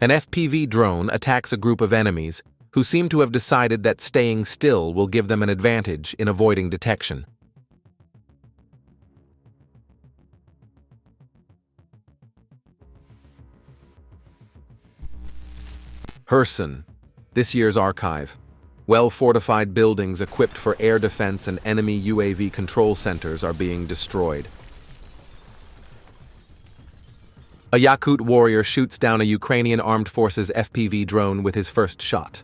An FPV drone attacks a group of enemies who seem to have decided that staying still will give them an advantage in avoiding detection. Kherson, this year's archive. Well-fortified buildings equipped for air defense and enemy UAV control centers are being destroyed. A Yakut warrior shoots down a Ukrainian armed forces FPV drone with his first shot.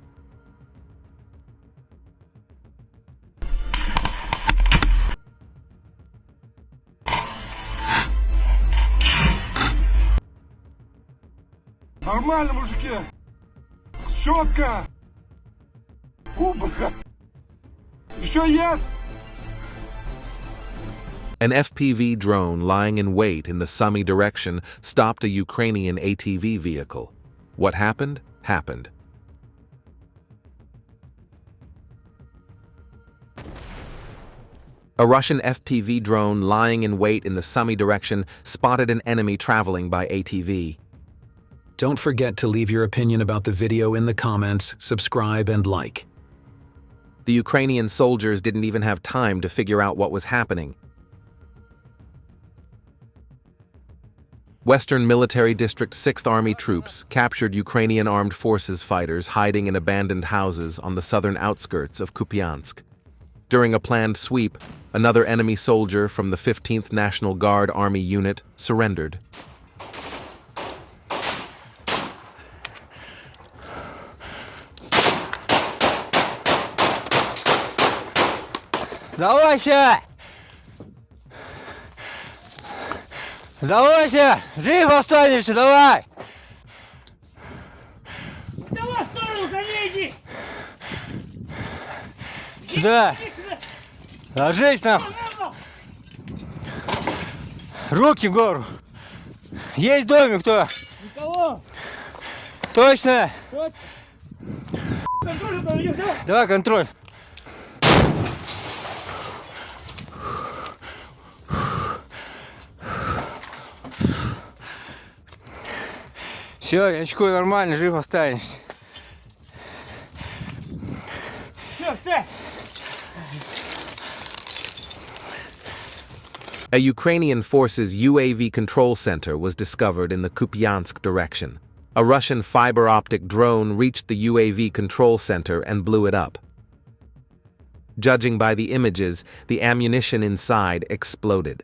Нормально, мужики! Четко! Еще есть! An FPV drone lying in wait in the Sumy direction stopped a Ukrainian ATV vehicle. What happened? Happened. A Russian FPV drone lying in wait in the Sumy direction spotted an enemy traveling by ATV. Don't forget to leave your opinion about the video in the comments, subscribe, and like. The Ukrainian soldiers didn't even have time to figure out what was happening. Western Military District 6th Army troops captured Ukrainian armed forces fighters hiding in abandoned houses on the southern outskirts of Kupiansk. During a planned sweep, another enemy soldier from the 15th National Guard Army unit surrendered. Сдавайся! Сдавайся! Жив останешься, давай! Давай в сторону, ко мне иди! Сюда! Ложись нам! Руки в гору! Есть в доме кто? Никого! Точно! Контроль проведешь, давай! Давай контроль! Все, я очкую нормально, жив останешься. Все, стой! A Ukrainian forces UAV control center was discovered in the Kupiansk direction. A Russian fiber-optic drone reached the UAV control center and blew it up. Judging by the images, the ammunition inside exploded.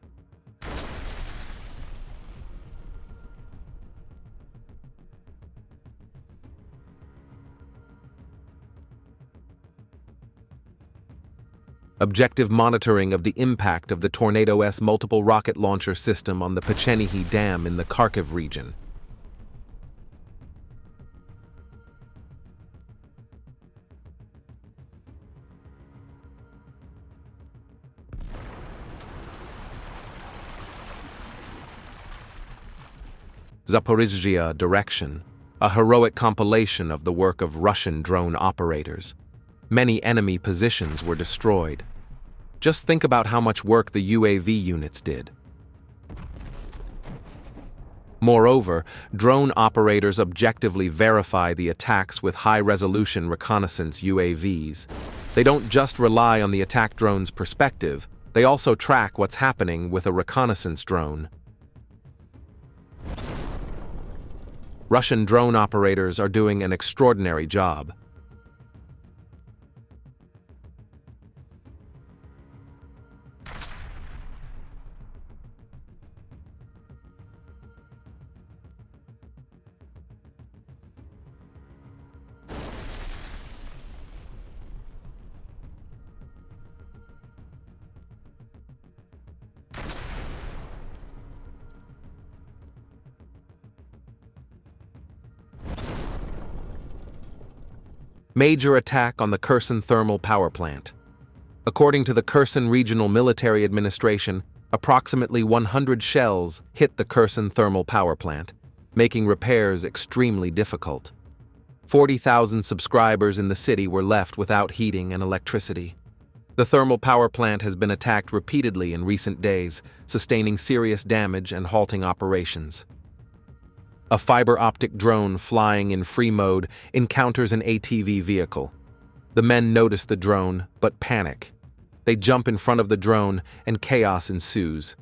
Objective monitoring of the impact of the Tornado-S multiple rocket launcher system on the Pechenihi Dam in the Kharkiv region. Zaporizhzhia direction, a heroic compilation of the work of Russian drone operators. Many enemy positions were destroyed. Just think about how much work the UAV units did. Moreover, drone operators objectively verify the attacks with high-resolution reconnaissance UAVs. They don't just rely on the attack drone's perspective, they also track what's happening with a reconnaissance drone. Russian drone operators are doing an extraordinary job. Major attack on the Kherson thermal power plant. According to the Kherson Regional Military Administration, approximately 100 shells hit the Kherson thermal power plant, making repairs extremely difficult. 40,000 subscribers in the city were left without heating and electricity. The thermal power plant has been attacked repeatedly in recent days, sustaining serious damage and halting operations. A fiber optic drone flying in free mode encounters an ATV vehicle. The men notice the drone, but panic. They jump in front of the drone, and chaos ensues.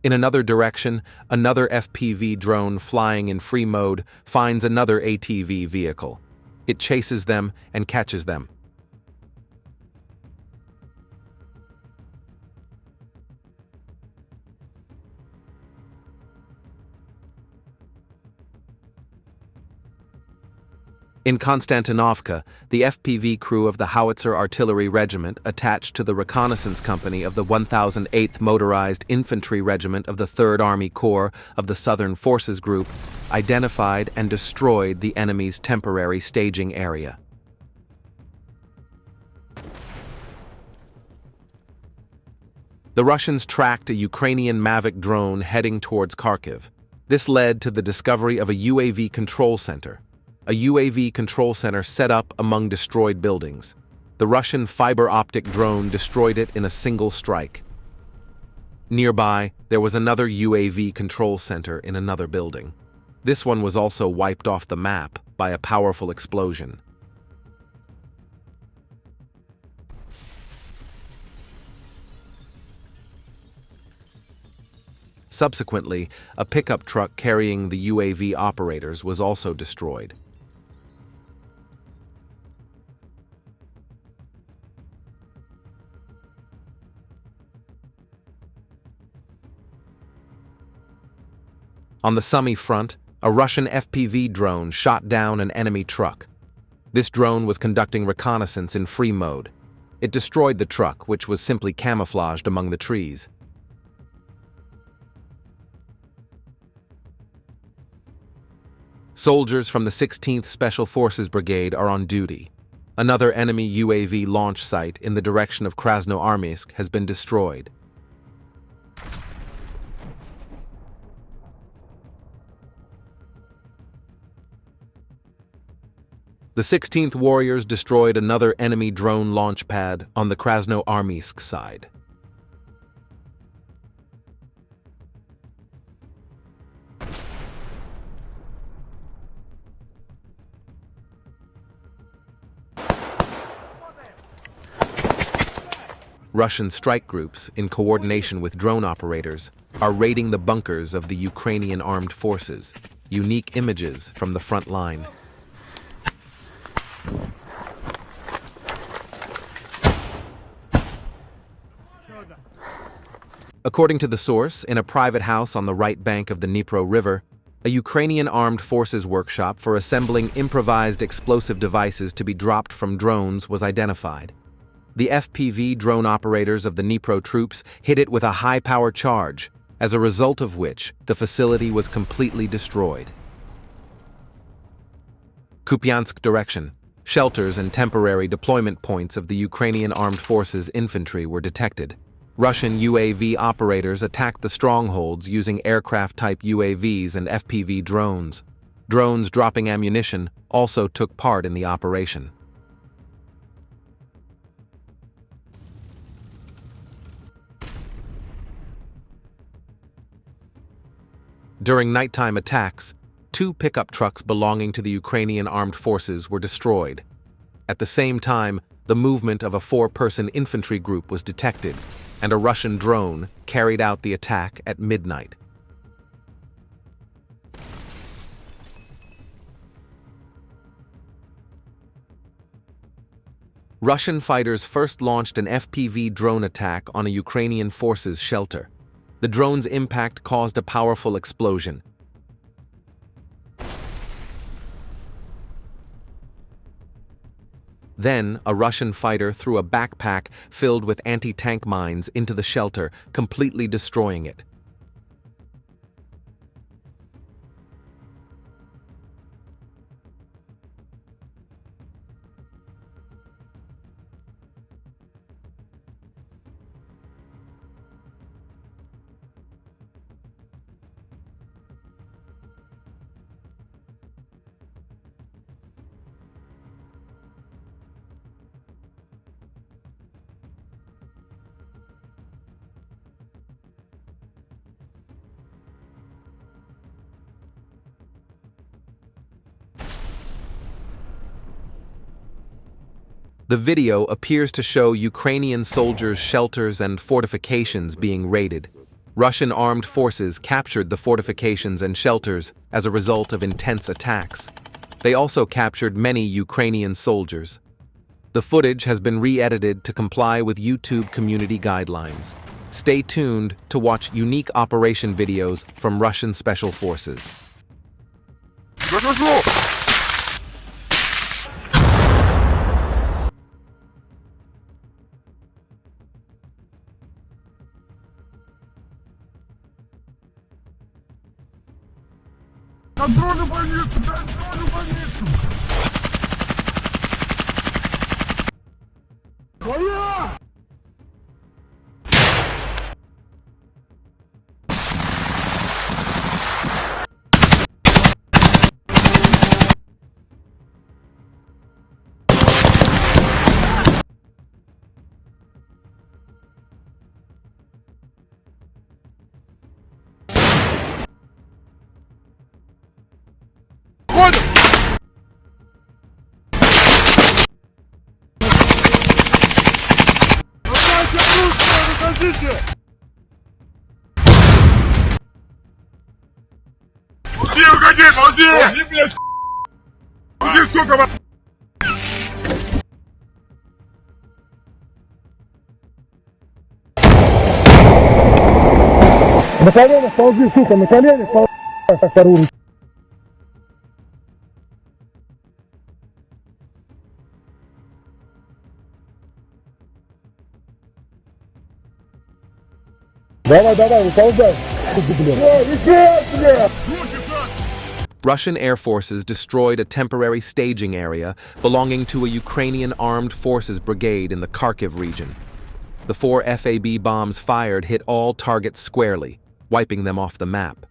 In another direction, another FPV drone flying in free mode finds another ATV vehicle. It chases them and catches them. In Konstantinovka, the FPV crew of the Howitzer Artillery Regiment attached to the reconnaissance company of the 1008th Motorized Infantry Regiment of the 3rd Army Corps of the Southern Forces Group identified and destroyed the enemy's temporary staging area. The Russians tracked a Ukrainian Mavic drone heading towards Kharkiv. This led to the discovery of a UAV control center. A UAV control center set up among destroyed buildings. The Russian fiber optic drone destroyed it in a single strike. Nearby, there was another UAV control center in another building. This one was also wiped off the map by a powerful explosion. Subsequently, a pickup truck carrying the UAV operators was also destroyed. On the Sumy front, a Russian FPV drone shot down an enemy truck. This drone was conducting reconnaissance in free mode. It destroyed the truck, which was simply camouflaged among the trees. Soldiers from the 16th Special Forces Brigade are on duty. Another enemy UAV launch site in the direction of Krasnoarmeysk has been destroyed. The 16th Warriors destroyed another enemy drone launch pad on the Krasnoarmeysk side. Russian strike groups, in coordination with drone operators, are raiding the bunkers of the Ukrainian armed forces. Unique images from the front line. According to the source, in a private house on the right bank of the Dnipro River, a Ukrainian armed forces workshop for assembling improvised explosive devices to be dropped from drones was identified. The FPV drone operators of the Dnipro troops hit it with a high-power charge, as a result of which the facility was completely destroyed. Kupiansk direction. Shelters and temporary deployment points of the Ukrainian armed forces infantry were detected. Russian UAV operators attacked the strongholds using aircraft-type UAVs and FPV drones. Drones dropping ammunition also took part in the operation. During nighttime attacks, 2 pickup trucks belonging to the Ukrainian armed forces were destroyed. At the same time, the movement of a 4-person infantry group was detected, and a Russian drone carried out the attack at midnight. Russian fighters first launched an FPV drone attack on a Ukrainian forces shelter. The drone's impact caused a powerful explosion. Then, a Russian fighter threw a backpack filled with anti-tank mines into the shelter, completely destroying it. The video appears to show Ukrainian soldiers' shelters and fortifications being raided. Russian armed forces captured the fortifications and shelters as a result of intense attacks. They also captured many Ukrainian soldiers. The footage has been re-edited to comply with YouTube community guidelines. Stay tuned to watch unique operation videos from Russian special forces. Контрольную больницу! Контрольную больницу! Твоя! Успей уходить, ползи! Ползи, блядь! Ползи, сколько... На коленях ползи, сука, на коленях ползи, оружие. Давай, давай, выползай. Russian air forces destroyed a temporary staging area belonging to a Ukrainian armed forces brigade in the Kharkiv region. The 4 FAB bombs fired hit all targets squarely, wiping them off the map.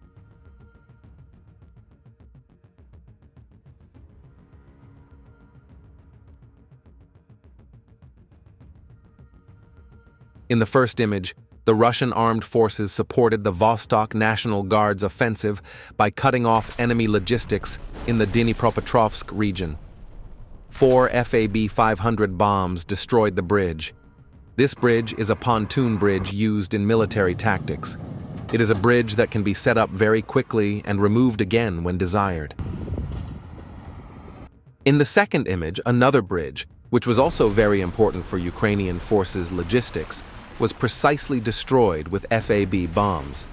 In the first image, the Russian armed forces supported the Vostok National Guard's offensive by cutting off enemy logistics in the Dnipropetrovsk region. 4 FAB 500 bombs destroyed the bridge. This bridge is a pontoon bridge used in military tactics. It is a bridge that can be set up very quickly and removed again when desired. In the second image, another bridge, which was also very important for Ukrainian forces' logistics, was precisely destroyed with FAB bombs.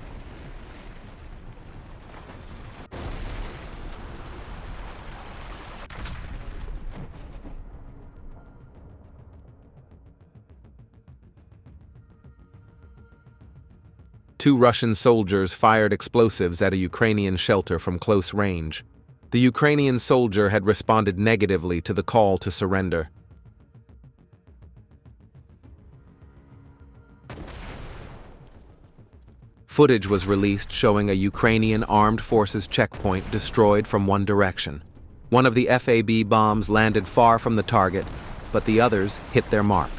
Two Russian soldiers fired explosives at a Ukrainian shelter from close range. The Ukrainian soldier had responded negatively to the call to surrender. Footage was released showing a Ukrainian armed forces checkpoint destroyed from one direction. One of the FAB bombs landed far from the target, but the others hit their mark.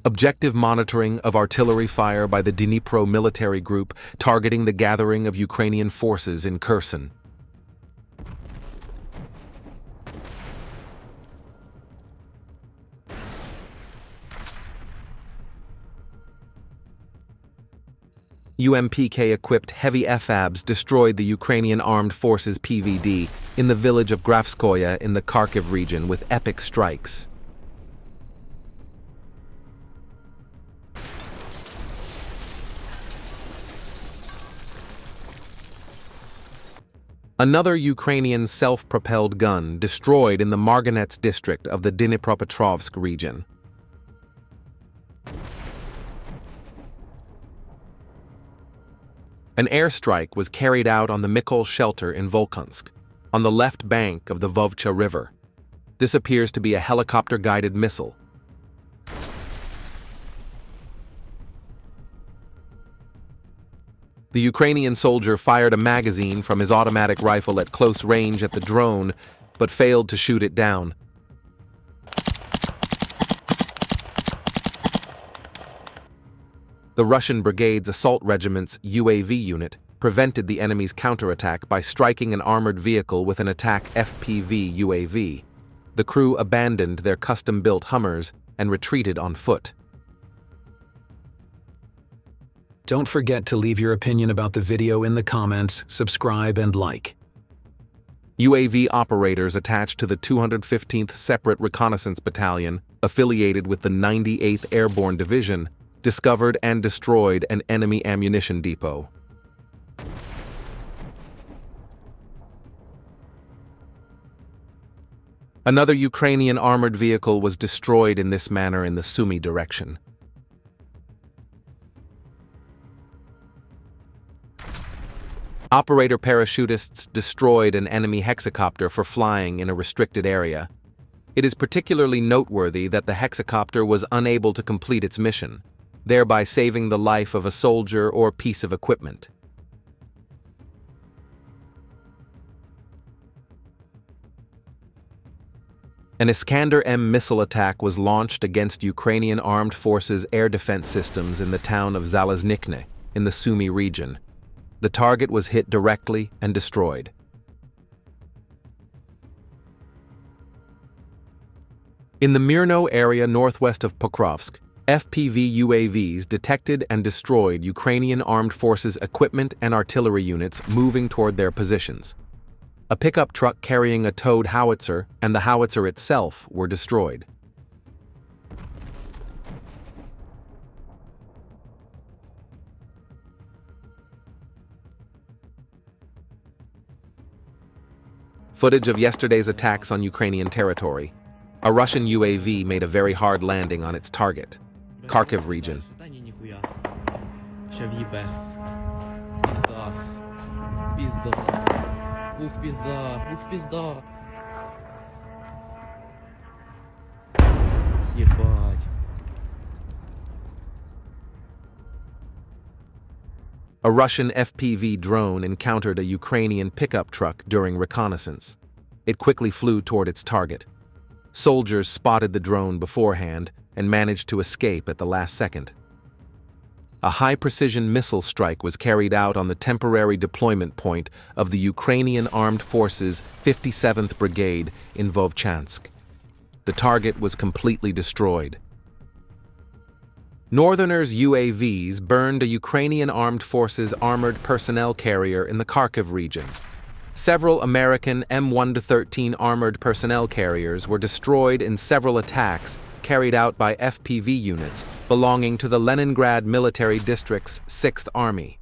Objective monitoring of artillery fire by the Dnipro military group targeting the gathering of Ukrainian forces in Kherson. UMPK-equipped heavy FABs destroyed the Ukrainian Armed Forces PVD in the village of Grafskoye in the Kharkiv region with epic strikes. Another Ukrainian self-propelled gun destroyed in the Marganets district of the Dnipropetrovsk region. An airstrike was carried out on the Mykol shelter in Volkhansk, on the left bank of the Vovcha River. This appears to be a helicopter-guided missile. The Ukrainian soldier fired a magazine from his automatic rifle at close range at the drone, but failed to shoot it down. The Russian brigade's assault regiment's UAV unit prevented the enemy's counterattack by striking an armored vehicle with an attack FPV UAV. the crew abandoned their custom-built Hummers and retreated on foot. Don't forget to leave your opinion about the video in the comments, subscribe, and like. UAV operators attached to the 215th Separate Reconnaissance Battalion, affiliated with the 98th Airborne Division, discovered and destroyed an enemy ammunition depot. Another Ukrainian armored vehicle was destroyed in this manner in the Sumy direction. Operator parachutists destroyed an enemy hexacopter for flying in a restricted area. It is particularly noteworthy that the hexacopter was unable to complete its mission, thereby saving the life of a soldier or piece of equipment. An Iskander-M missile attack was launched against Ukrainian armed forces' air defense systems in the town of Zalaznikne in the Sumy region. The target was hit directly and destroyed. In the Mirno area northwest of Pokrovsk, FPV UAVs detected and destroyed Ukrainian armed forces' equipment and artillery units moving toward their positions. A pickup truck carrying a towed howitzer and the howitzer itself were destroyed. Footage of yesterday's attacks on Ukrainian territory. A Russian UAV made a very hard landing on its target, Kharkiv region. A Russian FPV drone encountered a Ukrainian pickup truck during reconnaissance. It quickly flew toward its target. Soldiers spotted the drone beforehand and managed to escape at the last second. A high-precision missile strike was carried out on the temporary deployment point of the Ukrainian Armed Forces 57th Brigade in Vovchansk. The target was completely destroyed. Northerners' UAVs burned a Ukrainian Armed Forces armored personnel carrier in the Kharkiv region. Several American M1-13 armored personnel carriers were destroyed in several attacks carried out by FPV units belonging to the Leningrad Military District's 6th Army.